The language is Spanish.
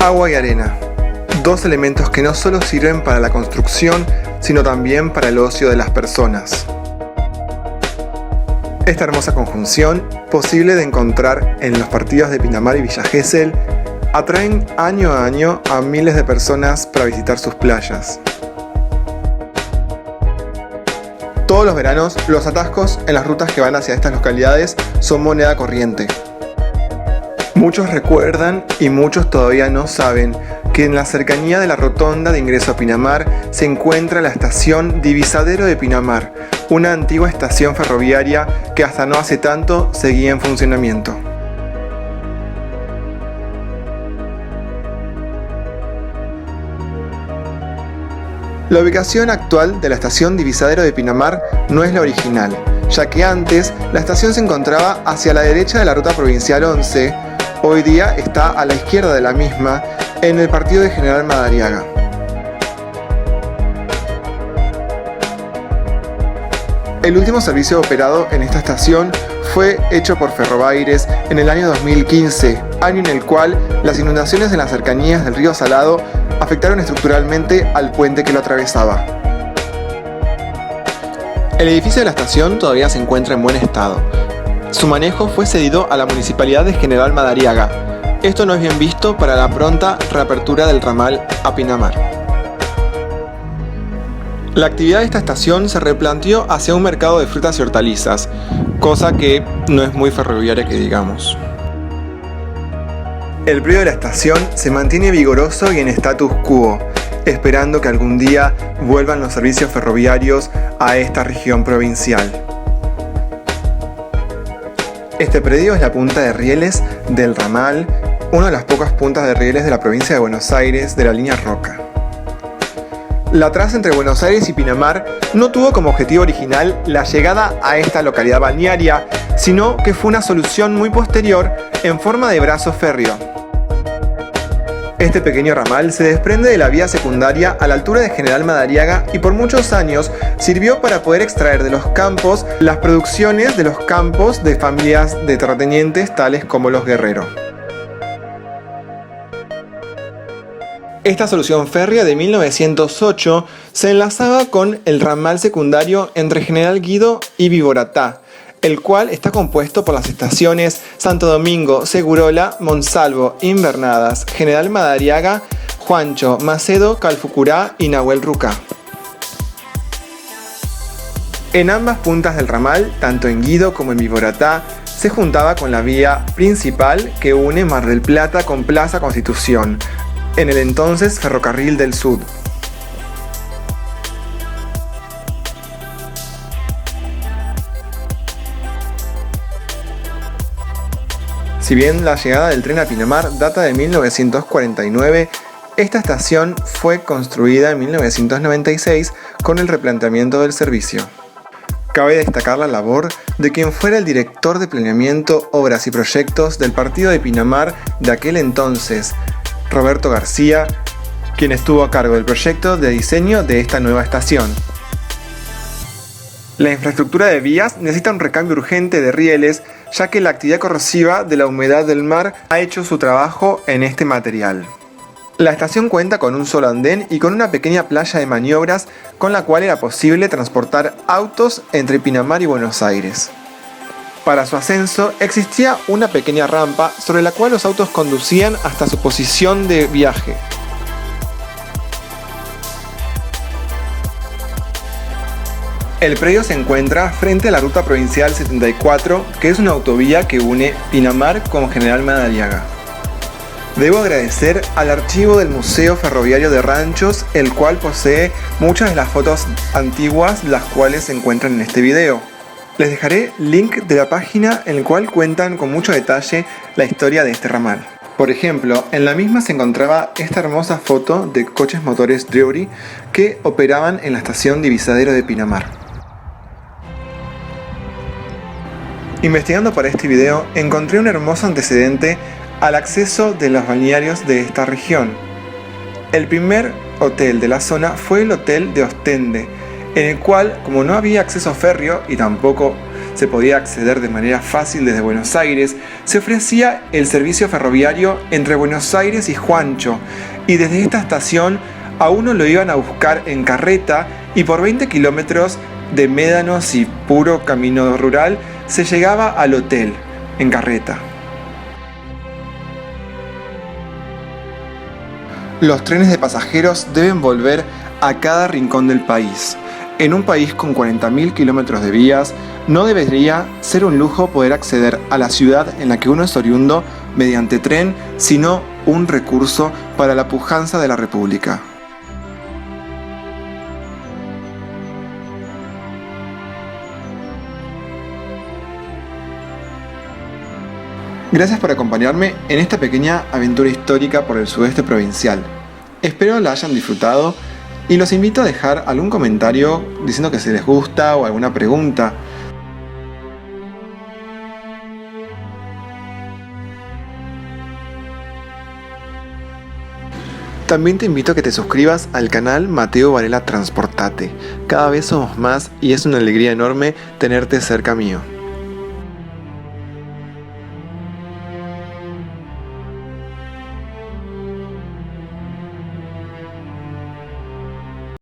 Agua y arena, dos elementos que no solo sirven para la construcción, sino también para el ocio de las personas. Esta hermosa conjunción, posible de encontrar en los partidos de Pinamar y Villa Gesell, atraen año a año a miles de personas para visitar sus playas. Todos los veranos, los atascos en las rutas que van hacia estas localidades son moneda corriente. Muchos recuerdan y muchos todavía no saben que en la cercanía de la rotonda de ingreso a Pinamar se encuentra la estación Divisadero de Pinamar, una antigua estación ferroviaria que hasta no hace tanto seguía en funcionamiento. La ubicación actual de la estación Divisadero de Pinamar no es la original, ya que antes la estación se encontraba hacia la derecha de la ruta provincial 11, hoy día está a la izquierda de la misma, en el partido de General Madariaga. El último servicio operado en esta estación fue hecho por Ferrobaires en el año 2015, año en el cual las inundaciones en las cercanías del río Salado afectaron estructuralmente al puente que lo atravesaba. El edificio de la estación todavía se encuentra en buen estado. Su manejo fue cedido a la Municipalidad de General Madariaga. Esto no es bien visto para la pronta reapertura del ramal a Pinamar. La actividad de esta estación se replanteó hacia un mercado de frutas y hortalizas, cosa que no es muy ferroviaria que digamos. El predio de la estación se mantiene vigoroso y en status quo, esperando que algún día vuelvan los servicios ferroviarios a esta región provincial. Este predio es la punta de rieles del ramal, una de las pocas puntas de rieles de la provincia de Buenos Aires de la línea Roca. La traza entre Buenos Aires y Pinamar no tuvo como objetivo original la llegada a esta localidad balnearia, sino que fue una solución muy posterior en forma de brazo férreo. Este pequeño ramal se desprende de la vía secundaria a la altura de General Madariaga y por muchos años sirvió para poder extraer de los campos las producciones de los campos de familias de terratenientes tales como los Guerrero. Esta solución férrea de 1908 se enlazaba con el ramal secundario entre General Guido y Viboratá, el cual está compuesto por las estaciones Santo Domingo, Segurola, Monsalvo, Invernadas, General Madariaga, Juancho, Macedo, Calfucurá y Nahuel Rucá. En ambas puntas del ramal, tanto en Guido como en Viboratá, se juntaba con la vía principal que une Mar del Plata con Plaza Constitución, en el entonces Ferrocarril del Sud. Si bien la llegada del tren a Pinamar data de 1949, esta estación fue construida en 1996 con el replanteamiento del servicio. Cabe destacar la labor de quien fuera el director de planeamiento, obras y proyectos del partido de Pinamar de aquel entonces, Roberto García, quien estuvo a cargo del proyecto de diseño de esta nueva estación. La infraestructura de vías necesita un recambio urgente de rieles, ya que la actividad corrosiva de la humedad del mar ha hecho su trabajo en este material. La estación cuenta con un solo andén y con una pequeña playa de maniobras con la cual era posible transportar autos entre Pinamar y Buenos Aires. Para su ascenso existía una pequeña rampa sobre la cual los autos conducían hasta su posición de viaje. El predio se encuentra frente a la ruta provincial 74, que es una autovía que une Pinamar con General Madariaga. Debo agradecer al archivo del Museo Ferroviario de Ranchos, el cual posee muchas de las fotos antiguas, las cuales se encuentran en este video. Les dejaré link de la página en el cual cuentan con mucho detalle la historia de este ramal. Por ejemplo, en la misma se encontraba esta hermosa foto de coches motores Drewry que operaban en la estación Divisadero de Pinamar. Investigando para este video, encontré un hermoso antecedente al acceso de los balnearios de esta región. El primer hotel de la zona fue el Hotel de Ostende, en el cual, como no había acceso férreo y tampoco se podía acceder de manera fácil desde Buenos Aires, se ofrecía el servicio ferroviario entre Buenos Aires y Juancho, y desde esta estación a uno lo iban a buscar en carreta y por 20 kilómetros de médanos y puro camino rural se llegaba al hotel en carreta. Los trenes de pasajeros deben volver a cada rincón del país. En un país con 40.000 kilómetros de vías, no debería ser un lujo poder acceder a la ciudad en la que uno es oriundo mediante tren, sino un recurso para la pujanza de la República. Gracias por acompañarme en esta pequeña aventura histórica por el sudeste provincial. Espero la hayan disfrutado y los invito a dejar algún comentario diciendo que si les gusta o alguna pregunta. También te invito a que te suscribas al canal Mateo Varela Transportate. Cada vez somos más y es una alegría enorme tenerte cerca mío.